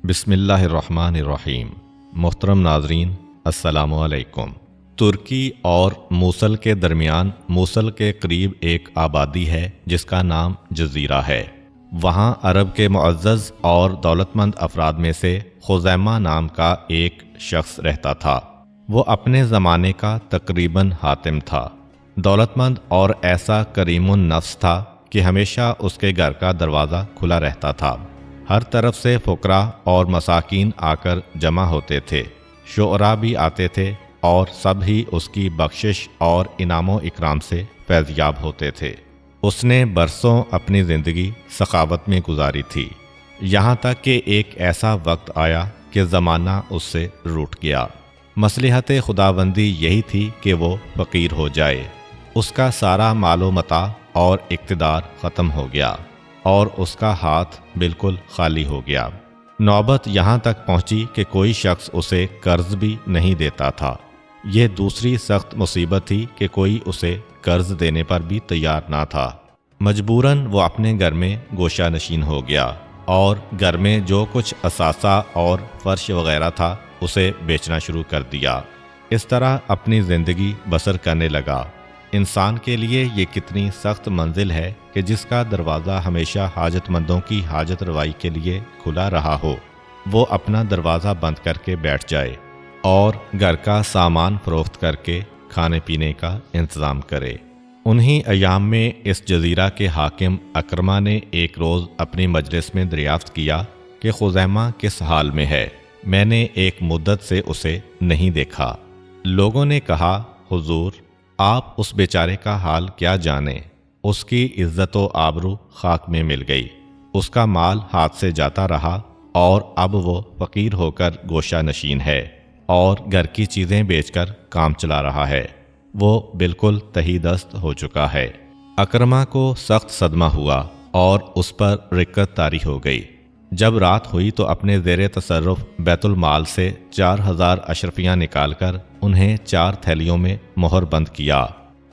بسم اللہ الرحمن الرحیم۔ محترم ناظرین، السلام علیکم۔ ترکی اور موصل کے درمیان موصل کے قریب ایک آبادی ہے جس کا نام جزیرہ ہے۔ وہاں عرب کے معزز اور دولت مند افراد میں سے خزیمہ نام کا ایک شخص رہتا تھا۔ وہ اپنے زمانے کا تقریباً حاتم تھا، دولت مند اور ایسا کریم النفس تھا کہ ہمیشہ اس کے گھر کا دروازہ کھلا رہتا تھا۔ ہر طرف سے فقراء اور مساکین آ کر جمع ہوتے تھے، شعراء بھی آتے تھے اور سب ہی اس کی بخشش اور انعام و اکرام سے فیضیاب ہوتے تھے۔ اس نے برسوں اپنی زندگی سخاوت میں گزاری تھی، یہاں تک کہ ایک ایسا وقت آیا کہ زمانہ اس سے روٹھ گیا۔ مصلحت خداوندی یہی تھی کہ وہ فقیر ہو جائے۔ اس کا سارا مال و متاع اور اقتدار ختم ہو گیا اور اس کا ہاتھ بالکل خالی ہو گیا۔ نوبت یہاں تک پہنچی کہ کوئی شخص اسے قرض بھی نہیں دیتا تھا۔ یہ دوسری سخت مصیبت تھی کہ کوئی اسے قرض دینے پر بھی تیار نہ تھا۔ مجبوراً وہ اپنے گھر میں گوشہ نشین ہو گیا اور گھر میں جو کچھ اثاثہ اور فرش وغیرہ تھا اسے بیچنا شروع کر دیا۔ اس طرح اپنی زندگی بسر کرنے لگا۔ انسان کے لیے یہ کتنی سخت منزل ہے کہ جس کا دروازہ ہمیشہ حاجت مندوں کی حاجت روائی کے لیے کھلا رہا ہو، وہ اپنا دروازہ بند کر کے بیٹھ جائے اور گھر کا سامان فروخت کر کے کھانے پینے کا انتظام کرے۔ انہی ایام میں اس جزیرہ کے حاکم اکرمہ نے ایک روز اپنی مجلس میں دریافت کیا کہ خزیمہ کس حال میں ہے۔ میں نے ایک مدت سے اسے نہیں دیکھا۔ لوگوں نے کہا، حضور، آپ اس بیچارے کا حال کیا جانیں؟ اس کی عزت و آبرو خاک میں مل گئی، اس کا مال ہاتھ سے جاتا رہا اور اب وہ فقیر ہو کر گوشہ نشین ہے اور گھر کی چیزیں بیچ کر کام چلا رہا ہے۔ وہ بالکل تہی دست ہو چکا ہے۔ اکرمہ کو سخت صدمہ ہوا اور اس پر رقت طاری ہو گئی۔ جب رات ہوئی تو اپنے زیر تصرف بیت المال سے 4000 اشرفیاں نکال کر انہیں 4 تھیلیوں میں مہر بند کیا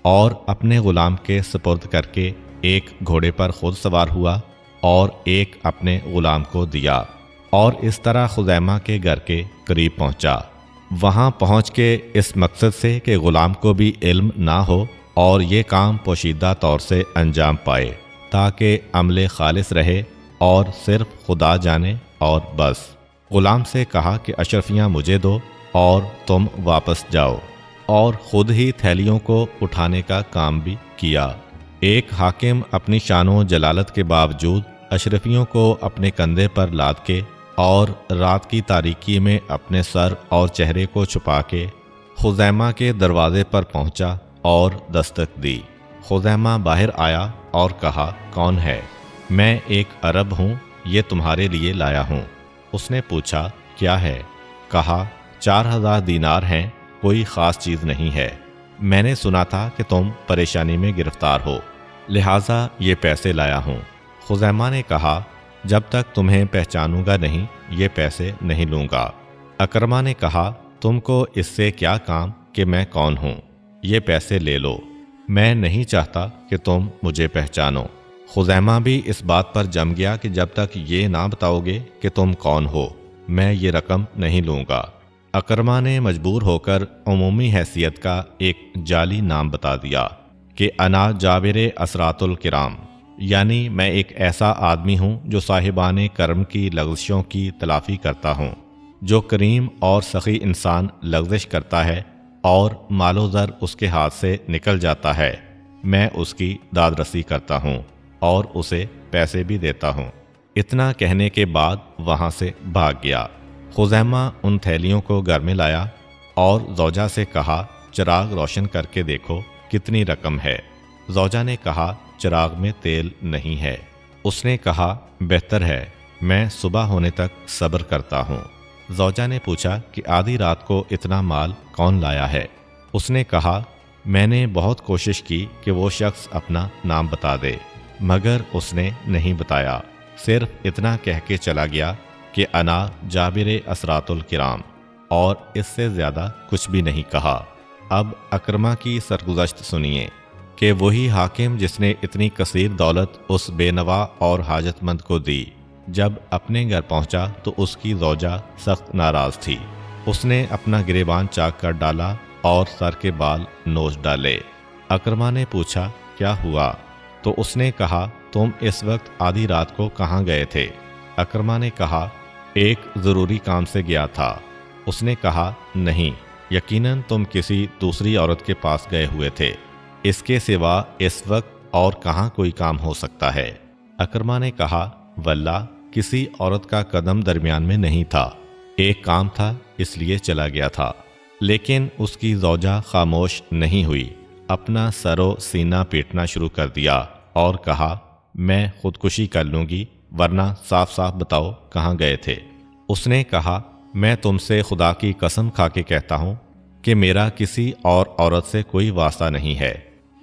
اور اپنے غلام کے سپرد کر کے ایک گھوڑے پر خود سوار ہوا اور ایک اپنے غلام کو دیا اور اس طرح خزیمہ کے گھر کے قریب پہنچا۔ وہاں پہنچ کے اس مقصد سے کہ غلام کو بھی علم نہ ہو اور یہ کام پوشیدہ طور سے انجام پائے تاکہ عمل خالص رہے اور صرف خدا جانے اور بس، غلام سے کہا کہ اشرفیاں مجھے دو اور تم واپس جاؤ، اور خود ہی تھیلیوں کو اٹھانے کا کام بھی کیا۔ ایک حاکم اپنی شان و جلالت کے باوجود اشرفیوں کو اپنے کندھے پر لاد کے اور رات کی تاریکی میں اپنے سر اور چہرے کو چھپا کے خزیمہ کے دروازے پر پہنچا اور دستک دی۔ خزیمہ باہر آیا اور کہا، کون ہے؟ میں ایک عرب ہوں، یہ تمہارے لیے لایا ہوں۔ اس نے پوچھا، کیا ہے؟ کہا، 4000 دینار ہیں، کوئی خاص چیز نہیں ہے۔ میں نے سنا تھا کہ تم پریشانی میں گرفتار ہو، لہٰذا یہ پیسے لایا ہوں۔ خزیمہ نے کہا، جب تک تمہیں پہچانوں گا نہیں، یہ پیسے نہیں لوں گا۔ اکرمہ نے کہا، تم کو اس سے کیا کام کہ میں کون ہوں؟ یہ پیسے لے لو، میں نہیں چاہتا کہ تم مجھے پہچانو۔ خزیمہ بھی اس بات پر جم گیا کہ جب تک یہ نہ بتاؤ گے کہ تم کون ہو، میں یہ رقم نہیں لوں گا۔ اکرمہ نے مجبور ہو کر عمومی حیثیت کا ایک جعلی نام بتا دیا کہ انا جابر اسرات الکرام، یعنی میں ایک ایسا آدمی ہوں جو صاحبان کرم کی لغزشوں کی تلافی کرتا ہوں۔ جو کریم اور سخی انسان لغزش کرتا ہے اور مال و زر اس کے ہاتھ سے نکل جاتا ہے، میں اس کی داد رسی کرتا ہوں اور اسے پیسے بھی دیتا ہوں۔ اتنا کہنے کے بعد وہاں سے بھاگ گیا۔ خزیمہ ان تھیلیوں کو گھر میں لایا اور زوجہ سے کہا، چراغ روشن کر کے دیکھو کتنی رقم ہے۔ زوجہ نے کہا، چراغ میں تیل نہیں ہے۔ اس نے کہا، بہتر ہے، میں صبح ہونے تک صبر کرتا ہوں۔ زوجہ نے پوچھا کہ آدھی رات کو اتنا مال کون لایا ہے؟ اس نے کہا، میں نے بہت کوشش کی کہ وہ شخص اپنا نام بتا دے، مگر اس نے نہیں بتایا، صرف اتنا کہہ کے چلا گیا کہ انا جابر اسرات الکرام، اور اس سے زیادہ کچھ بھی نہیں کہا۔ اب اکرمہ کی سرگزشت سنیے کہ وہی حاکم جس نے اتنی کثیر دولت اس بے نوا اور حاجت مند کو دی، جب اپنے گھر پہنچا تو اس کی زوجہ سخت ناراض تھی۔ اس نے اپنا گریبان چاک کر ڈالا اور سر کے بال نوچ ڈالے۔ اکرمہ نے پوچھا کیا ہوا؟ تو اس نے کہا تم اس وقت آدھی رات کو کہاں گئے تھے؟ اکرمہ نے کہا ایک ضروری کام سے گیا تھا۔ اس نے کہا نہیں، یقیناً تم کسی دوسری عورت کے پاس گئے ہوئے تھے، اس کے سوا اس وقت اور کہاں کوئی کام ہو سکتا ہے؟ اکرمہ نے کہا واللہ کسی عورت کا قدم درمیان میں نہیں تھا، ایک کام تھا اس لیے چلا گیا تھا۔ لیکن اس کی زوجہ خاموش نہیں ہوئی، اپنا سر و سینہ پیٹنا شروع کر دیا اور کہا میں خودکشی کر لوں گی، ورنہ صاف صاف بتاؤ کہاں گئے تھے۔ اس نے کہا میں تم سے خدا کی قسم کھا کے کہتا ہوں کہ میرا کسی اور عورت سے کوئی واسطہ نہیں ہے۔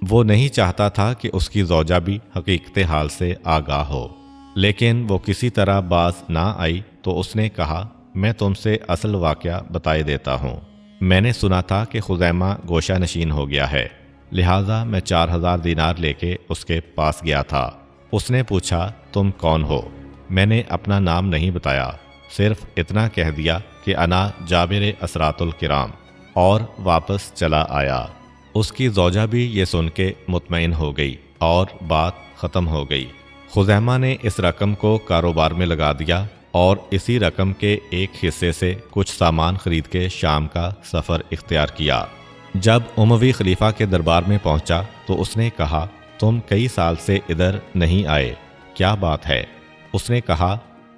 وہ نہیں چاہتا تھا کہ اس کی زوجہ بھی حقیقت حال سے آگاہ ہو، لیکن وہ کسی طرح باز نہ آئی تو اس نے کہا میں تم سے اصل واقعہ بتائے دیتا ہوں۔ میں نے سنا تھا کہ خزیمہ گوشہ نشین ہو گیا ہے، لہٰذا میں 4000 دینار لے کے اس کے پاس گیا تھا۔ اس نے پوچھا تم کون ہو؟ میں نے اپنا نام نہیں بتایا، صرف اتنا کہہ دیا کہ انا جابر اسرات الکرام، اور واپس چلا آیا۔ اس کی زوجہ بھی یہ سن کے مطمئن ہو گئی اور بات ختم ہو گئی۔ خزیمہ نے اس رقم کو کاروبار میں لگا دیا اور اسی رقم کے ایک حصے سے کچھ سامان خرید کے شام کا سفر اختیار کیا۔ جب اموی خلیفہ کے دربار میں پہنچا تو اس نے کہا تم کئی سال سے ادھر نہیں آئے، کیا بات ہے؟ اس نے کہا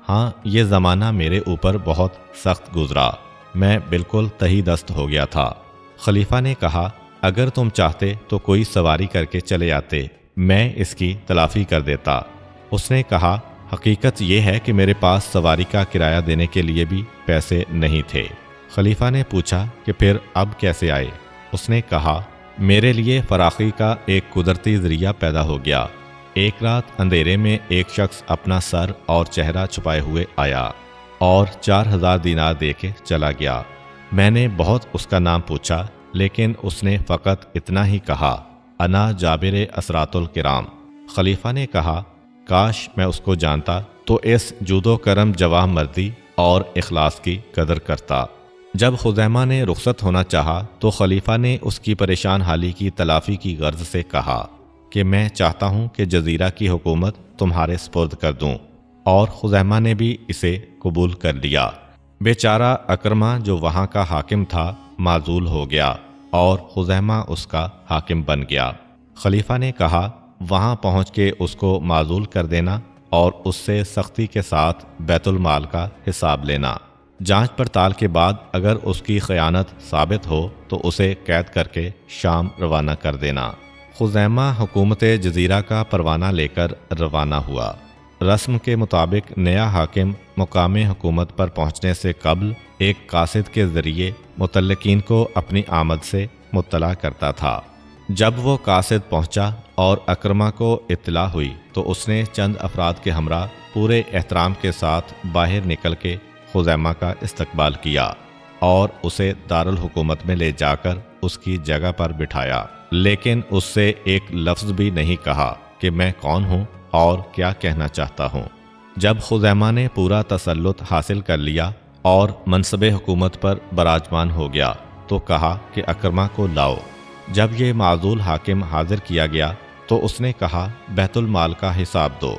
ہاں یہ زمانہ میرے اوپر بہت سخت گزرا، میں بالکل تہی دست ہو گیا تھا۔ خلیفہ نے کہا اگر تم چاہتے تو کوئی سواری کر کے چلے آتے، میں اس کی تلافی کر دیتا۔ اس نے کہا حقیقت یہ ہے کہ میرے پاس سواری کا کرایہ دینے کے لیے بھی پیسے نہیں تھے۔ خلیفہ نے پوچھا کہ پھر اب کیسے آئے؟ اس نے کہا میرے لیے فراخی کا ایک قدرتی ذریعہ پیدا ہو گیا۔ ایک رات اندھیرے میں ایک شخص اپنا سر اور چہرہ چھپائے ہوئے آیا اور 4000 دینار دے کے چلا گیا۔ میں نے بہت اس کا نام پوچھا، لیکن اس نے فقط اتنا ہی کہا انا جابر اسرات الکرام۔ خلیفہ نے کہا کاش میں اس کو جانتا تو اس جود و کرم جواہ مردی اور اخلاص کی قدر کرتا۔ جب خزیمہ نے رخصت ہونا چاہا تو خلیفہ نے اس کی پریشان حالی کی تلافی کی غرض سے کہا کہ میں چاہتا ہوں کہ جزیرہ کی حکومت تمہارے سپرد کر دوں، اور خزیمہ نے بھی اسے قبول کر لیا۔ بیچارہ اکرمہ جو وہاں کا حاکم تھا معزول ہو گیا اور خزیمہ اس کا حاکم بن گیا۔ خلیفہ نے کہا وہاں پہنچ کے اس کو معزول کر دینا اور اس سے سختی کے ساتھ بیت المال کا حساب لینا۔ جانچ پڑتال کے بعد اگر اس کی خیانت ثابت ہو تو اسے قید کر کے شام روانہ کر دینا۔ خزیمہ حکومت جزیرہ کا پروانہ لے کر روانہ ہوا۔ رسم کے مطابق نیا حاکم مقام حکومت پر پہنچنے سے قبل ایک قاصد کے ذریعے متعلقین کو اپنی آمد سے مطلع کرتا تھا۔ جب وہ قاصد پہنچا اور اکرمہ کو اطلاع ہوئی تو اس نے چند افراد کے ہمراہ پورے احترام کے ساتھ باہر نکل کے خزیمہ کا استقبال کیا اور اسے دارالحکومت میں لے جا کر اس کی جگہ پر بٹھایا، لیکن اس سے ایک لفظ بھی نہیں کہا کہ میں کون ہوں اور کیا کہنا چاہتا ہوں۔ جب خزیمہ نے پورا تسلط حاصل کر لیا اور منصب حکومت پر براجمان ہو گیا تو کہا کہ اکرمہ کو لاؤ۔ جب یہ معزول حاکم حاضر کیا گیا تو اس نے کہا بیت المال کا حساب دو۔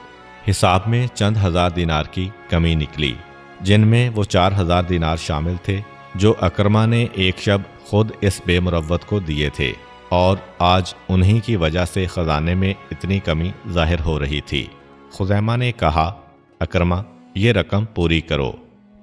حساب میں چند ہزار دینار کی کمی نکلی، جن میں وہ 4000 دینار شامل تھے جو اکرمہ نے ایک شب خود اس بے مروت کو دیے تھے، اور آج انہی کی وجہ سے خزانے میں اتنی کمی ظاہر ہو رہی تھی۔ خزیمہ نے کہا اکرمہ یہ رقم پوری کرو۔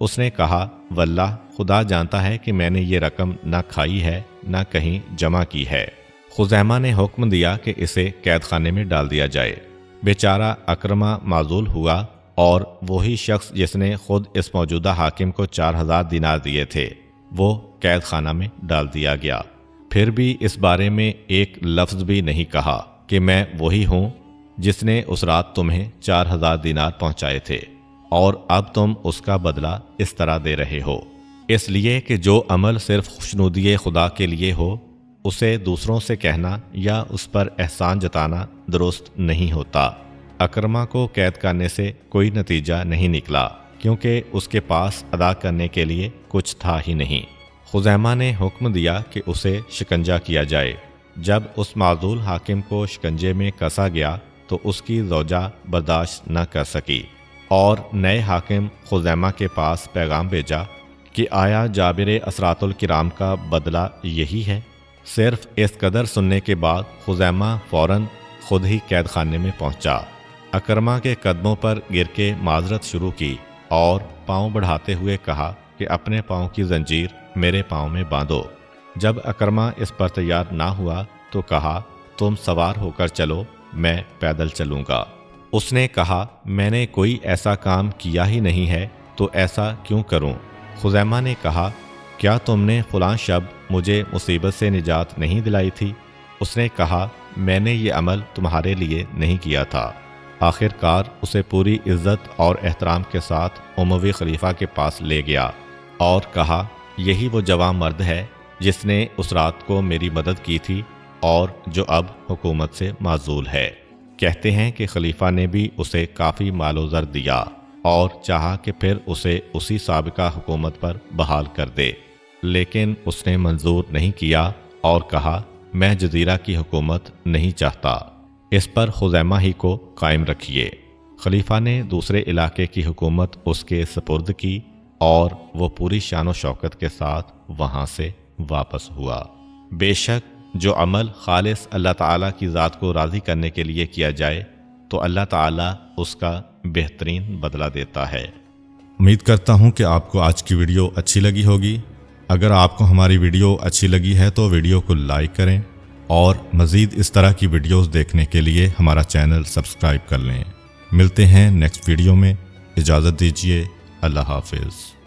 اس نے کہا واللہ خدا جانتا ہے کہ میں نے یہ رقم نہ کھائی ہے نہ کہیں جمع کی ہے۔ خزیمہ نے حکم دیا کہ اسے قید خانے میں ڈال دیا جائے۔ بیچارہ اکرمہ معزول ہوا اور وہی شخص جس نے خود اس موجودہ حاکم کو 4000 دینار دیے تھے وہ قید خانہ میں ڈال دیا گیا۔ پھر بھی اس بارے میں ایک لفظ بھی نہیں کہا کہ میں وہی ہوں جس نے اس رات تمہیں 4000 دینار پہنچائے تھے، اور اب تم اس کا بدلہ اس طرح دے رہے ہو، اس لیے کہ جو عمل صرف خوشنودی خدا کے لیے ہو اسے دوسروں سے کہنا یا اس پر احسان جتانا درست نہیں ہوتا۔ اکرما کو قید کرنے سے کوئی نتیجہ نہیں نکلا، کیونکہ اس کے پاس ادا کرنے کے لیے کچھ تھا ہی نہیں۔ خزیمہ نے حکم دیا کہ اسے شکنجہ کیا جائے۔ جب اس معزول حاکم کو شکنجے میں کسا گیا تو اس کی زوجہ برداشت نہ کر سکی اور نئے حاکم خزیمہ کے پاس پیغام بھیجا کہ آیا جابر اسرات الکرام کا بدلہ یہی ہے؟ صرف اس قدر سننے کے بعد خزیمہ فوراً خود ہی قید خانے میں پہنچا۔ اکرما کے قدموں پر گر کے معذرت شروع کی اور پاؤں بڑھاتے ہوئے کہا کہ اپنے پاؤں کی زنجیر میرے پاؤں میں باندھو۔ جب اکرما اس پر تیار نہ ہوا تو کہا تم سوار ہو کر چلو، میں پیدل چلوں گا۔ اس نے کہا میں نے کوئی ایسا کام کیا ہی نہیں ہے تو ایسا کیوں کروں؟ خزیمہ نے کہا کیا تم نے فلاں شب مجھے مصیبت سے نجات نہیں دلائی تھی؟ اس نے کہا میں نے یہ عمل تمہارے لیے نہیں کیا تھا۔ آخر کار اسے پوری عزت اور احترام کے ساتھ اموی خلیفہ کے پاس لے گیا اور کہا یہی وہ جوان مرد ہے جس نے اس رات کو میری مدد کی تھی اور جو اب حکومت سے معزول ہے۔ کہتے ہیں کہ خلیفہ نے بھی اسے کافی مال و زر دیا اور چاہا کہ پھر اسے اسی سابقہ حکومت پر بحال کر دے، لیکن اس نے منظور نہیں کیا اور کہا میں جزیرہ کی حکومت نہیں چاہتا، اس پر خزیمہ ہی کو قائم رکھیے۔ خلیفہ نے دوسرے علاقے کی حکومت اس کے سپرد کی اور وہ پوری شان و شوکت کے ساتھ وہاں سے واپس ہوا۔ بے شک جو عمل خالص اللہ تعالیٰ کی ذات کو راضی کرنے کے لیے کیا جائے تو اللہ تعالیٰ اس کا بہترین بدلہ دیتا ہے۔ امید کرتا ہوں کہ آپ کو آج کی ویڈیو اچھی لگی ہوگی۔ اگر آپ کو ہماری ویڈیو اچھی لگی ہے تو ویڈیو کو لائک کریں اور مزید اس طرح کی ویڈیوز دیکھنے کے لیے ہمارا چینل سبسکرائب کر لیں۔ ملتے ہیں نیکسٹ ویڈیو میں، اجازت دیجیے، اللہ حافظ۔